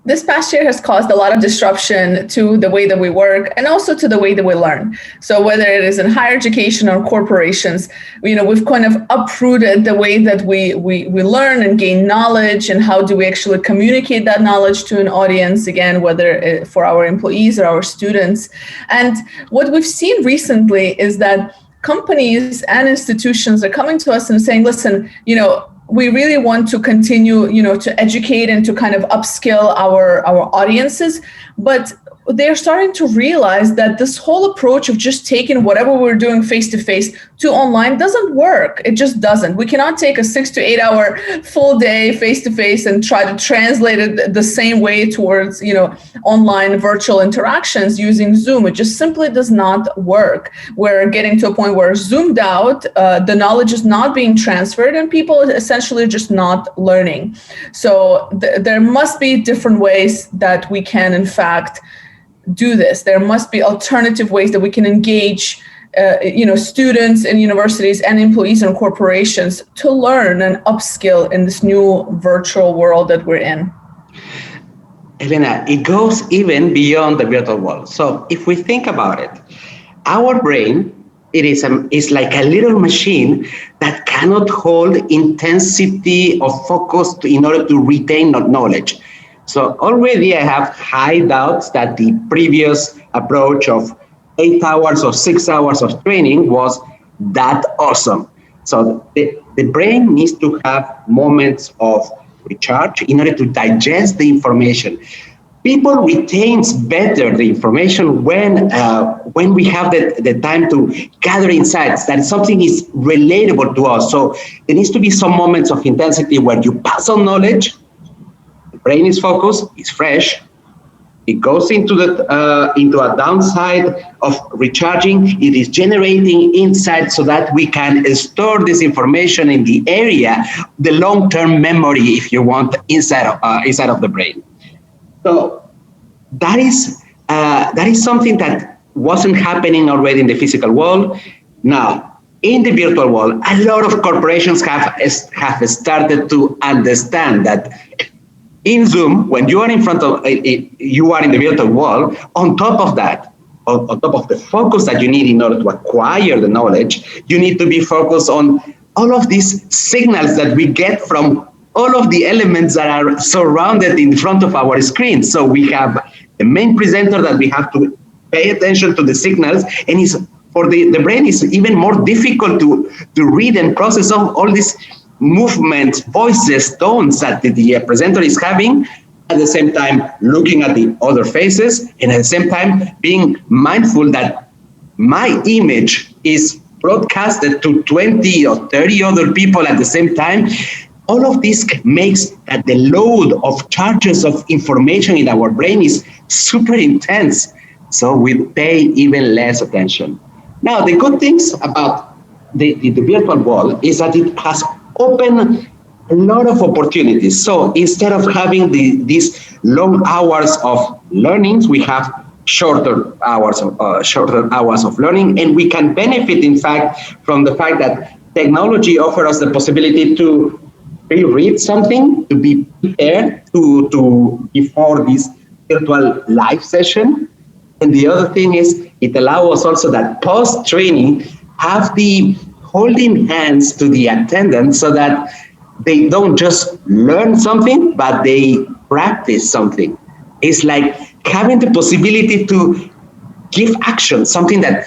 This past year has caused a lot of disruption to the way that we work and also to the way that we learn. So whether it is in higher education or corporations, we've kind of uprooted the way that we learn and gain knowledge, and how do we actually communicate that knowledge to an audience, again, whether for our employees or our students. And what we've seen recently is that companies and institutions are coming to us and saying, listen, we really want to continue, to educate and to kind of upskill our audiences, but they're starting to realize that this whole approach of just taking whatever we're doing face-to-face to online doesn't work. It just doesn't. We cannot take a 6 to 8 hour full day face-to-face and try to translate it the same way towards, online virtual interactions using Zoom. It just simply does not work. We're getting to a point where zoomed out, the knowledge is not being transferred, and people essentially are just not learning. So there must be different ways that we can, in fact, do this. There must be alternative ways that we can engage, students in universities and employees and corporations to learn and upskill in this new virtual world that we're in. Elena, it goes even beyond the virtual world. So if we think about it, our brain, it is like a little machine that cannot hold intensity of focus in order to retain knowledge. So already I have high doubts that the previous approach of 8 hours or 6 hours of training was that awesome. So the brain needs to have moments of recharge in order to digest the information. People retains better the information when we have the time to gather insights, that something is relatable to us. So there needs to be some moments of intensity where you pass on knowledge. Brain is focused, it's fresh. It goes into a downside of recharging. It is generating insight so that we can store this information in the area, the long-term memory, if you want, inside of the brain. So that is something that wasn't happening already in the physical world. Now, in the virtual world, a lot of corporations have started to understand that in Zoom, when you are in front of, you are in the virtual world, on top of that, on top of the focus that you need in order to acquire the knowledge, you need to be focused on all of these signals that we get from all of the elements that are surrounded in front of our screen. So we have the main presenter that we have to pay attention to the signals, and for the brain is even more difficult to read and process all these movements, voices, tones that the presenter is having, at the same time looking at the other faces, and at the same time being mindful that my image is broadcasted to 20 or 30 other people at the same time. All of this makes that the load of charges of information in our brain is super intense, so we pay even less attention. Now, the good things about the virtual world is that it has open a lot of opportunities. So instead of having these long hours of learnings, we have shorter hours of learning, and we can benefit, in fact, from the fact that technology offers us the possibility to reread something, to be prepared to before this virtual live session. And the other thing is, it allows us also that post-training have the holding hands to the attendants so that they don't just learn something, but they practice something. It's like having the possibility to give action, something that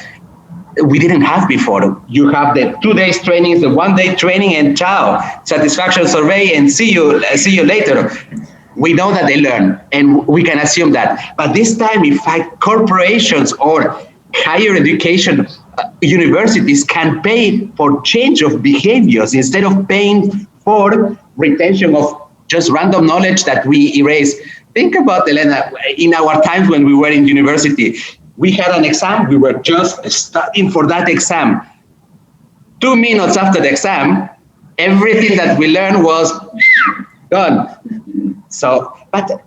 we didn't have before. You have the 2 days training, the 1 day training, and ciao, satisfaction survey, and see you later. We know that they learn, and we can assume that. But this time, in fact, corporations or higher education universities can pay for change of behaviors instead of paying for retention of just random knowledge that we erase. Think about, Elena, in our times when we were in university, we had an exam, we were just studying for that exam. 2 minutes after the exam, everything that we learned was gone. So, but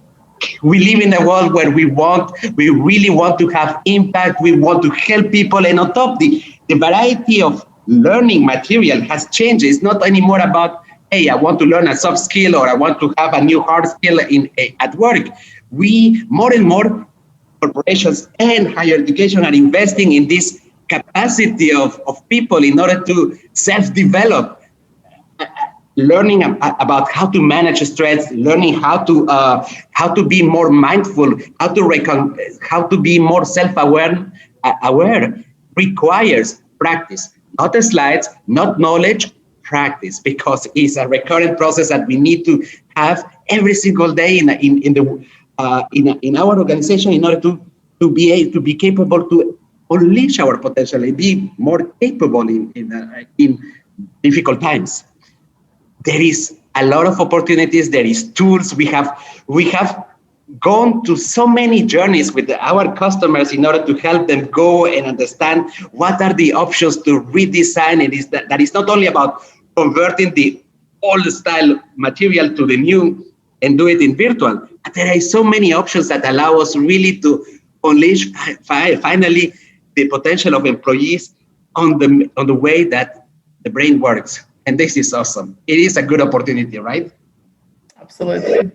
we live in a world where we really want to have impact, we want to help people, and on top, the variety of learning material has changed. It's not anymore about hey, I want to learn a soft skill or I want to have a new hard skill at work. We more and more corporations and higher education are investing in this capacity of people in order to self-develop, learning about how to manage stress, learning how to be more mindful, how to be more self-aware. Aware requires practice, not the slides, not knowledge, practice, because it's a recurrent process that we need to have every single day in our organization in order to be capable to unleash our potential and be more capable in difficult times. There is a lot of opportunities. There is tools. We have gone to so many journeys with our customers in order to help them go and understand what are the options to redesign. It is that is not only about converting the old style material to the new and do it in virtual. But there are so many options that allow us really to unleash finally the potential of employees on the way that the brain works. And this is awesome. It is a good opportunity, right? Absolutely.